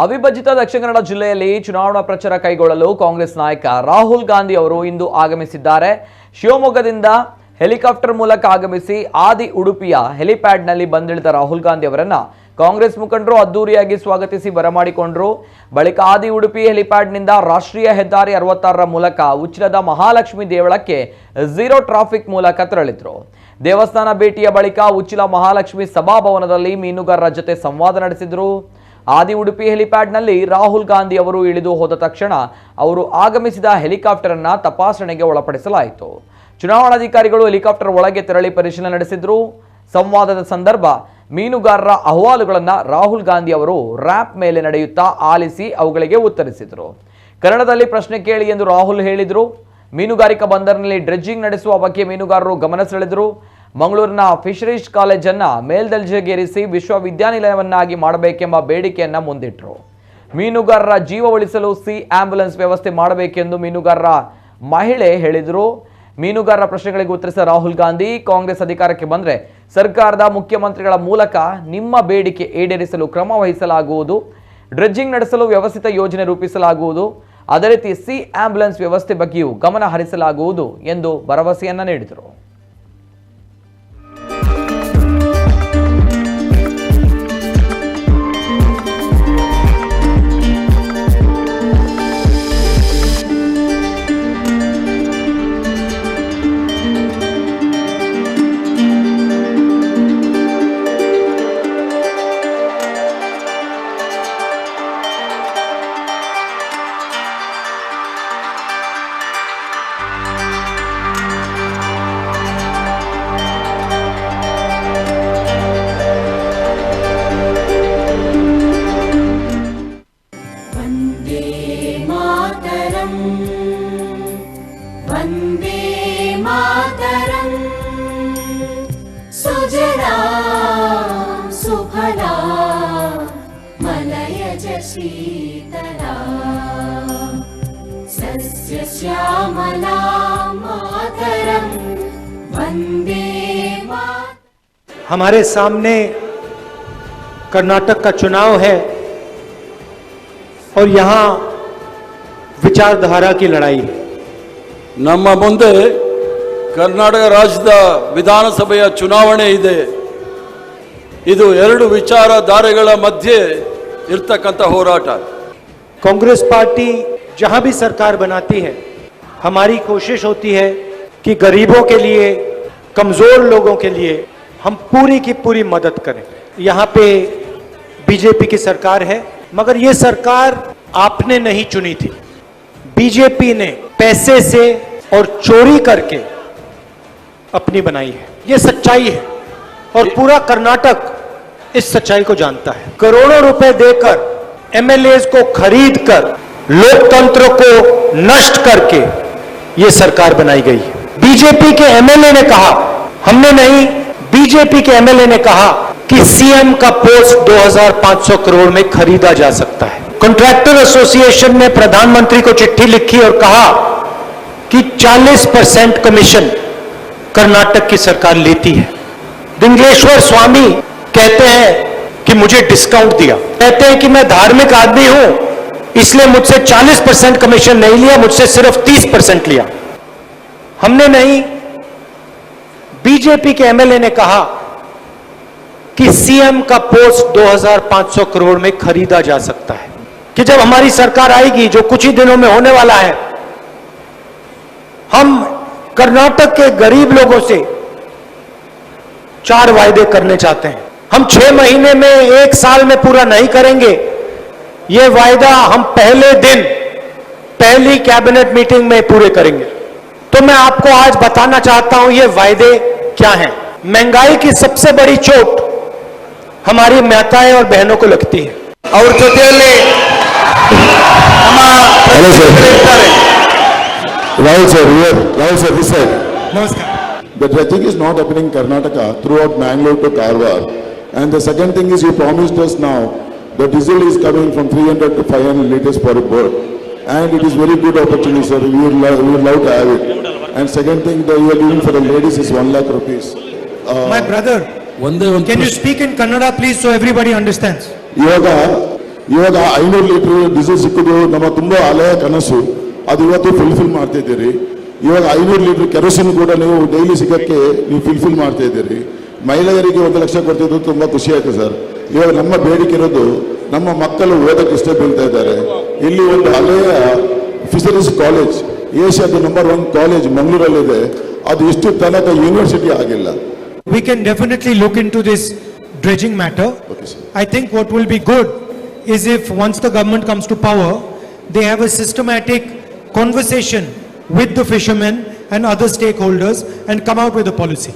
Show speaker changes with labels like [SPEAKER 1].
[SPEAKER 1] ಅವಿಭಜಿತ ದಕ್ಷಿಣ ಕನ್ನಡ ಜಿಲ್ಲೆಯಲ್ಲಿ ಚುನಾವಣಾ ಪ್ರಚಾರ ಕೈಗೊಳ್ಳಲು ಕಾಂಗ್ರೆಸ್ ನಾಯಕ ರಾಹುಲ್ ಗಾಂಧಿ ಅವರು ಇಂದು ಆಗಮಿಸಿದ್ದಾರೆ. ಶಿವಮೊಗ್ಗದಿಂದ ಹೆಲಿಕಾಪ್ಟರ್ ಮೂಲಕ ಆಗಮಿಸಿ ಆದಿ ಉಡುಪಿಯ ಹೆಲಿಪ್ಯಾಡ್ನಲ್ಲಿ ಬಂದಿಳಿದ ರಾಹುಲ್ ಗಾಂಧಿ ಅವರನ್ನ ಕಾಂಗ್ರೆಸ್ ಮುಖಂಡರು ಅದ್ದೂರಿಯಾಗಿ ಸ್ವಾಗತಿಸಿ ಬರಮಾಡಿಕೊಂಡರು. ಬಳಿಕ ಆದಿ ಉಡುಪಿ ಹೆಲಿಪ್ಯಾಡ್ನಿಂದ ರಾಷ್ಟ್ರೀಯ ಹೆದ್ದಾರಿ 66ರ ಮೂಲಕ ಉಚ್ಚಿಲದ ಮಹಾಲಕ್ಷ್ಮಿ ದೇವಳಕ್ಕೆ ಝೀರೋ ಟ್ರಾಫಿಕ್ ಮೂಲಕ ತೆರಳಿದ್ರು. ದೇವಸ್ಥಾನ ಭೇಟಿಯ ಬಳಿಕ ಉಚ್ಚಿಲ ಮಹಾಲಕ್ಷ್ಮಿ ಸಭಾಭವನದಲ್ಲಿ ಮೀನುಗಾರರ ಜೊತೆ ಸಂವಾದ ನಡೆಸಿದ್ರು. ಆದಿ ಉಡುಪಿ ಹೆಲಿಪ್ಯಾಡ್ನಲ್ಲಿ ರಾಹುಲ್ ಗಾಂಧಿ ಅವರು ಇಳಿದು ಹೋದ ತಕ್ಷಣ ಅವರು ಆಗಮಿಸಿದ ಹೆಲಿಕಾಪ್ಟರ್ ಅನ್ನು ತಪಾಸಣೆಗೆ ಒಳಪಡಿಸಲಾಯಿತು. ಚುನಾವಣಾಧಿಕಾರಿಗಳು ಹೆಲಿಕಾಪ್ಟರ್ ಒಳಗೆ ತೆರಳಿ ಪರಿಶೀಲನೆ ನಡೆಸಿದ್ರು. ಸಂವಾದದ ಸಂದರ್ಭ ಮೀನುಗಾರರ ಅಹವಾಲುಗಳನ್ನು ರಾಹುಲ್ ಗಾಂಧಿ ಅವರು ರ್ಯಾಪ್ ಮೇಲೆ ನಡೆಯುತ್ತಾ ಆಲಿಸಿ ಅವುಗಳಿಗೆ ಉತ್ತರಿಸಿದರು. ಕನ್ನಡದಲ್ಲಿ ಪ್ರಶ್ನೆ ಕೇಳಿ ಎಂದು ರಾಹುಲ್ ಹೇಳಿದರು. ಮೀನುಗಾರಿಕಾ ಬಂದರಿನಲ್ಲಿ ಡ್ರೆಡ್ಜಿಂಗ್ ನಡೆಸುವ ಬಗ್ಗೆ ಮೀನುಗಾರರು ಗಮನ ಸೆಳೆದರು. ಮಂಗಳೂರಿನ ಫಿಶರೀಸ್ ಕಾಲೇಜನ್ನು ಮೇಲ್ದರ್ಜೆಗೇರಿಸಿ ವಿಶ್ವವಿದ್ಯಾನಿಲಯವನ್ನಾಗಿ ಮಾಡಬೇಕೆಂಬ ಬೇಡಿಕೆಯನ್ನು ಮುಂದಿಟ್ಟರು. ಮೀನುಗಾರರ ಜೀವ ಉಳಿಸಲು ಸಿ ಆಂಬ್ಯುಲೆನ್ಸ್ ವ್ಯವಸ್ಥೆ ಮಾಡಬೇಕೆಂದು ಮೀನುಗಾರರ ಮಹಿಳೆ ಹೇಳಿದರು. ಮೀನುಗಾರರ ಪ್ರಶ್ನೆಗಳಿಗೆ ಉತ್ತರಿಸಿದ ರಾಹುಲ್ ಗಾಂಧಿ, ಕಾಂಗ್ರೆಸ್ ಅಧಿಕಾರಕ್ಕೆ ಬಂದರೆ ಸರ್ಕಾರದ ಮುಖ್ಯಮಂತ್ರಿಗಳ ಮೂಲಕ ನಿಮ್ಮ ಬೇಡಿಕೆ ಈಡೇರಿಸಲು ಕ್ರಮ ವಹಿಸಲಾಗುವುದು, ಡ್ರೆಡ್ಜಿಂಗ್ ನಡೆಸಲು ವ್ಯವಸ್ಥಿತ ಯೋಜನೆ ರೂಪಿಸಲಾಗುವುದು, ಅದೇ ರೀತಿ ಸಿ ಆಂಬ್ಯುಲೆನ್ಸ್ ವ್ಯವಸ್ಥೆ ಬಗ್ಗೆಯೂ ಗಮನ ಹರಿಸಲಾಗುವುದು ಎಂದು ಭರವಸೆಯನ್ನ ನೀಡಿದರು.
[SPEAKER 2] वन्दे मातरं सुजला सुफला मलयज शीतला सस्यश्यामला मातरं वन्दे मातरम्।
[SPEAKER 3] हमारे सामने कर्नाटक का चुनाव है और यहाँ विचारधारा की लड़ाई है।
[SPEAKER 4] ನಮ್ಮ ಮುಂದೆ ಕರ್ನಾಟಕ ರಾಜ್ಯದ ವಿಧಾನಸಭೆಯ ಚುನಾವಣೆ ಇದೆ. ಇದು ಎರಡು ವಿಚಾರಧಾರೆಗಳ ಮಧ್ಯೆ ಇರತಕ್ಕಂತ ಹೋರಾಟ.
[SPEAKER 3] कांग्रेस पार्टी जहां भी सरकार बनाती है, हमारी कोशिश होती है कि गरीबों के लिए, कमजोर लोगों के लिए हम पूरी की पूरी मदद करें। यहाँ पे बीजेपी की सरकार है, मगर ये सरकार आपने नहीं चुनी थी। बीजेपी ने पैसे से और चोरी करके अपनी बनाई है। ये सच्चाई है और पूरा कर्नाटक इस सच्चाई को जानता है। करोड़ों रुपए देकर एमएलएज को खरीद कर लोकतंत्र को नष्ट करके ये सरकार बनाई गई है। बीजेपी के एमएलए ने कहा, हमने नहीं, बीजेपी के एमएलए ने कहा कि सीएम का पोस्ट 2500 करोड़ में खरीदा जा सकता है। कॉन्ट्रैक्टर एसोसिएशन ने प्रधानमंत्री को चिट्ठी लिखी और कहा कि 40% कमीशन कर्नाटक की सरकार लेती है। दिंगेश्वर स्वामी कहते हैं कि मुझे डिस्काउंट दिया, कहते हैं कि मैं धार्मिक आदमी हूं इसलिए मुझसे 40% कमीशन नहीं लिया, मुझसे सिर्फ 30% लिया। हमने नहीं, बीजेपी के एमएलए ने कहा कि सीएम का पोस्ट 2500 करोड़ में खरीदा जा सकता है, कि जब हमारी सरकार आएगी, जो कुछ ही दिनों में होने वाला है, हम कर्नाटक के गरीब लोगों से 4 वायदे करने चाहते हैं। हम 6 महीने में, 1 साल में पूरा नहीं करेंगे। यह वायदा हम पहले दिन, पहली कैबिनेट मीटिंग में पूरे करेंगे। तो मैं आपको आज बताना चाहता हूं ये वायदे क्या हैं। महंगाई की सबसे बड़ी चोट हमारी माताएं और बहनों को लगती है। और ಜೊತೆಯಲ್ಲಿ
[SPEAKER 5] Rahul sir, this side.
[SPEAKER 3] नमस्कार।
[SPEAKER 5] The dredging is not happening in Karnataka throughout Mangalore to Karwar. And the second thing is, you promised us now the diesel is coming from 300 to 500 liters per boat. And it is very good opportunity, sir. We would love to have it. And second thing that you are giving for the ladies is 1 lakh rupees.
[SPEAKER 3] My brother, can you speak in Kannada please so everybody understands?
[SPEAKER 5] ಇವಾಗ ಇವಾಗ 500 litre diesel ಸಿಕ್ಕೋದು ನಮ್ಮ ತುಂಬ ಹಳೆಯ ಕನಸು, ಅದು ಇವತ್ತು fulfil ಮಾಡ್ತಾ ಇದ್ದೀರಿ. ಇವಾಗ 500 ಲೀಟರ್ ಕೆರೋಸಿನ್ ಕೂಡ ನೀವು ಡೈಲಿ ಸಿಗೋಕ್ಕೆ ನೀವು ಫುಲ್ಫಿಲ್ ಮಾಡ್ತಾ ಇದ್ದೀರಿ. ಮಹಿಳೆಯರಿಗೆ 1 ಲಕ್ಷ ಕೊಡ್ತಿದ್ದು ತುಂಬ ಖುಷಿ ಆಯ್ತು ಸರ್. ಇವಾಗ ನಮ್ಮ ಬೇಡಿಕೆ ಇರೋದು ನಮ್ಮ ಮಕ್ಕಳು ಓದಕ್ಕೆ ಇಷ್ಟ ಬೀಳ್ತಾ ಇದ್ದಾರೆ. ಇಲ್ಲಿ ಒಂದು ಹಳೆಯ ಫಿಶರೀಸ್ ಕಾಲೇಜ್, ಏಷ್ಯಾದ ನಂಬರ್ 1 ಕಾಲೇಜ್ ಮಂಗಳೂರಲ್ಲಿದೆ, ಅದು ಇಷ್ಟು ತನಕ ಯೂನಿವರ್ಸಿಟಿ ಆಗಿಲ್ಲ.
[SPEAKER 3] We can definitely look into this dredging matter.
[SPEAKER 5] Okay, sir.
[SPEAKER 3] I think what will be good is if once the government comes to power, they have a systematic conversation with the fishermen and other stakeholders and come out with a policy.